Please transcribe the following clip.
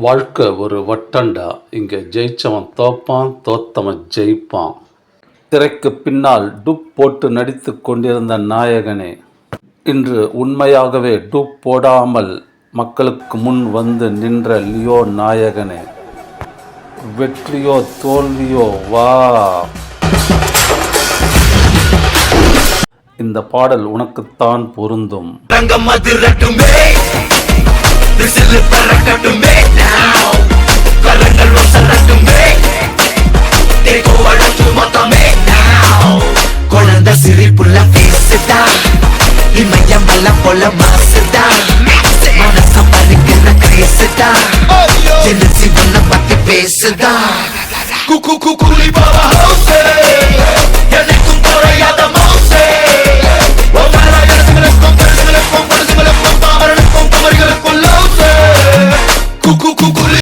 வாழ்க்கை ஒரு வட்டண்டா. இங்க ஜெயிச்சவன் தோப்பான், தோத்தவன் ஜெயிப்பான். திரைக்கு பின்னால் டூப் போட்டு நடித்து கொண்டிருந்த நாயகனே, இன்று உண்மையாகவே டூப் போடாமல் மக்களுக்கு முன் வந்து நின்ற லியோ நாயகனே, வெற்றியோ தோல்வியோ வா. இந்த பாடல் உனக்குத்தான் பொருந்தும். குழந்தை சிரிப்புள்ள பேசுதா, இமயம் எல்லாம் போல மாசுதா, மனசம் பறிக்கிற கிரேசுதா, ஜெனசி பண்ண பத்தி பேசுதா. குலி பாபா ஹவுசே, எனக்கும் குறையாத மவுசே, குலி